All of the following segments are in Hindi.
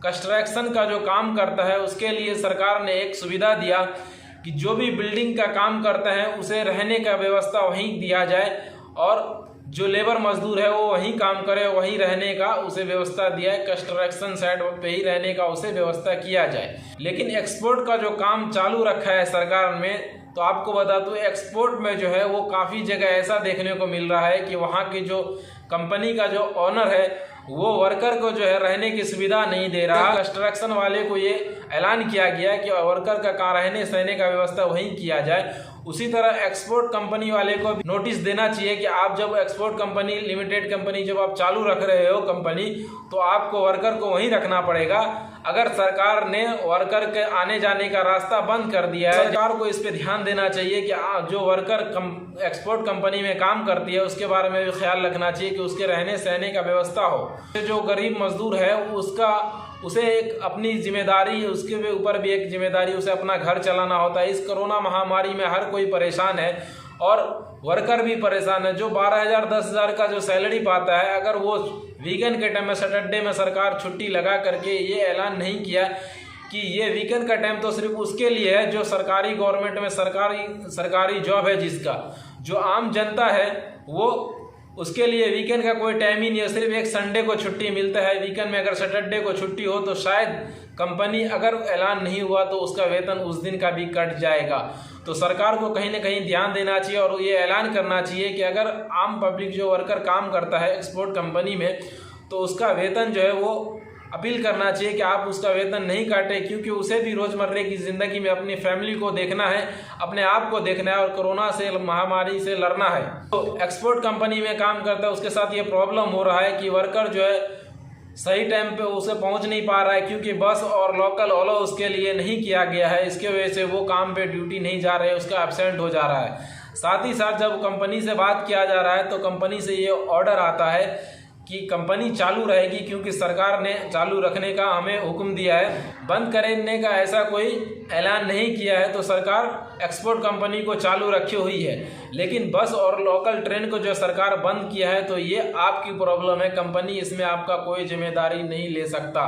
कंस्ट्रक्शन का जो काम करता है उसके लिए सरकार ने एक सुविधा दिया कि जो भी बिल्डिंग का काम करता है उसे रहने का व्यवस्था वहीं दिया जाए और जो लेबर मजदूर है वो वहीं काम करे, वहीं रहने का उसे व्यवस्था दिया है, कंस्ट्रक्शन साइट पे ही रहने का उसे व्यवस्था किया जाए। लेकिन एक्सपोर्ट का जो काम चालू रखा है सरकार में, तो आपको बता दूं एक्सपोर्ट में जो है वो काफ़ी जगह ऐसा देखने को मिल रहा है कि वहाँ की जो कंपनी का जो ऑनर है वो वर्कर को जो है रहने की सुविधा नहीं दे रहा। कंस्ट्रक्शन वाले को ये ऐलान किया गया कि वर्कर का कहाँ रहने सहने का व्यवस्था वहीं किया जाए। उसी तरह एक्सपोर्ट कंपनी वाले को भी नोटिस देना चाहिए कि आप जब एक्सपोर्ट कंपनी लिमिटेड कंपनी जब आप चालू रख रहे हो कंपनी, तो आपको वर्कर को वहीं रखना पड़ेगा। अगर सरकार ने वर्कर के आने जाने का रास्ता बंद कर दिया है, सरकार को इस पे ध्यान देना चाहिए कि जो वर्कर एक्सपोर्ट कंपनी में काम करती है उसके बारे में भी ख्याल रखना चाहिए कि उसके रहने सहने का व्यवस्था हो। जो गरीब मजदूर है उसे एक अपनी जिम्मेदारी, उसके ऊपर भी एक जिम्मेदारी, उसे अपना घर चलाना होता है। इस कोरोना महामारी में हर कोई परेशान है और वर्कर भी परेशान है। जो 12,000 10,000 का जो सैलरी पाता है, अगर वो वीकेंड के टाइम में सैटरडे में सरकार छुट्टी लगा करके ये ऐलान नहीं किया कि ये वीकेंड का टाइम तो सिर्फ उसके लिए है जो सरकारी गवर्नमेंट में सरकारी जॉब है, जिसका जो आम जनता है वो उसके लिए वीकेंड का कोई टाइम ही नहीं है, सिर्फ एक संडे को छुट्टी मिलता है। वीकेंड में अगर सैटरडे को छुट्टी हो तो शायद कंपनी अगर ऐलान नहीं हुआ तो उसका वेतन उस दिन का भी कट जाएगा। तो सरकार को कहीं ना कहीं ध्यान देना चाहिए और ये ऐलान करना चाहिए कि अगर आम पब्लिक जो वर्कर काम करता है एक्सपोर्ट कंपनी में, तो उसका वेतन जो है वो अपील करना चाहिए कि आप उसका वेतन नहीं काटें, क्योंकि उसे भी रोज़मर्रा की ज़िंदगी में अपनी फैमिली को देखना है, अपने आप को देखना है और कोरोना से महामारी से लड़ना है। तो एक्सपोर्ट कंपनी में काम करता है उसके साथ ये प्रॉब्लम हो रहा है कि वर्कर जो है सही टाइम पे उसे पहुंच नहीं पा रहा है, क्योंकि बस और लोकल ओलो उसके लिए नहीं किया गया है। इसके वजह से वो काम पे ड्यूटी नहीं जा रहे, उसका एब्सेंट हो जा रहा है। साथ ही साथ जब कंपनी से बात किया जा रहा है तो कंपनी से ये ऑर्डर आता है कि कंपनी चालू रहेगी, क्योंकि सरकार ने चालू रखने का हमें हुक्म दिया है, बंद करने का ऐसा कोई ऐलान नहीं किया है। तो सरकार एक्सपोर्ट कंपनी को चालू रखी हुई है, लेकिन बस और लोकल ट्रेन को जो सरकार बंद किया है तो ये आपकी प्रॉब्लम है। कंपनी इसमें आपका कोई जिम्मेदारी नहीं ले सकता।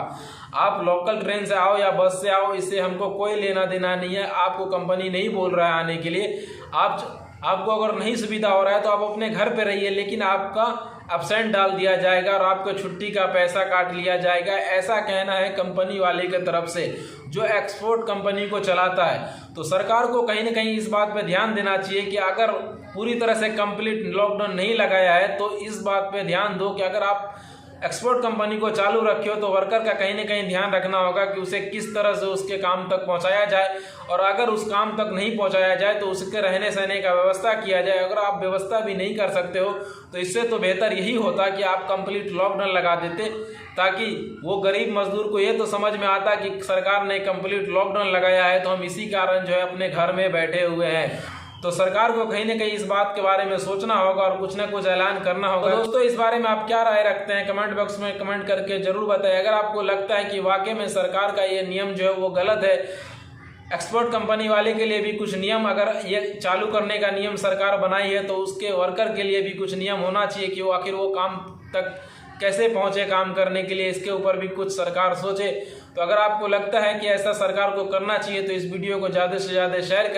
आप लोकल ट्रेन से आओ या बस से आओ, इससे हमको कोई लेना देना नहीं है। आपको कंपनी नहीं बोल रहा है आने के लिए। आपको अगर नहीं सुविधा हो रहा है तो आप अपने घर पे रहिए, लेकिन आपका एब्सेंट डाल दिया जाएगा और आपको छुट्टी का पैसा काट लिया जाएगा। ऐसा कहना है कंपनी वाले की तरफ से जो एक्सपोर्ट कंपनी को चलाता है। तो सरकार को कहीं ना कहीं इस बात पे ध्यान देना चाहिए कि अगर पूरी तरह से कंप्लीट लॉकडाउन नहीं लगाया है तो इस बात पे ध्यान दो कि अगर आप एक्सपोर्ट कंपनी को चालू रखे हो तो वर्कर का कहीं ना कहीं ध्यान रखना होगा कि उसे किस तरह से उसके काम तक पहुंचाया जाए, और अगर उस काम तक नहीं पहुंचाया जाए तो उसके रहने सहने का व्यवस्था किया जाए। अगर आप व्यवस्था भी नहीं कर सकते हो तो इससे तो बेहतर यही होता कि आप कंप्लीट लॉकडाउन लगा देते, ताकि वो गरीब मजदूर को ये तो समझ में आता कि सरकार ने कंप्लीट लॉकडाउन लगाया है तो हम इसी कारण जो है अपने घर में बैठे हुए हैं। तो सरकार को कहीं ना कहीं इस बात के बारे में सोचना होगा और कुछ ना कुछ ऐलान करना होगा। तो दोस्तों, इस बारे में आप क्या राय रखते हैं कमेंट बॉक्स में कमेंट करके जरूर बताएं। अगर आपको लगता है कि वाकई में सरकार का ये नियम जो है वो गलत है, एक्सपोर्ट कंपनी वाले के लिए भी कुछ नियम, अगर ये चालू करने का नियम सरकार बनाई है तो उसके वर्कर के लिए भी कुछ नियम होना चाहिए कि वो आखिर वो काम तक कैसे पहुंचे काम करने के लिए, इसके ऊपर भी कुछ सरकार सोचे। तो अगर आपको लगता है कि ऐसा सरकार को करना चाहिए तो इस वीडियो को ज़्यादा से ज़्यादा शेयर करें।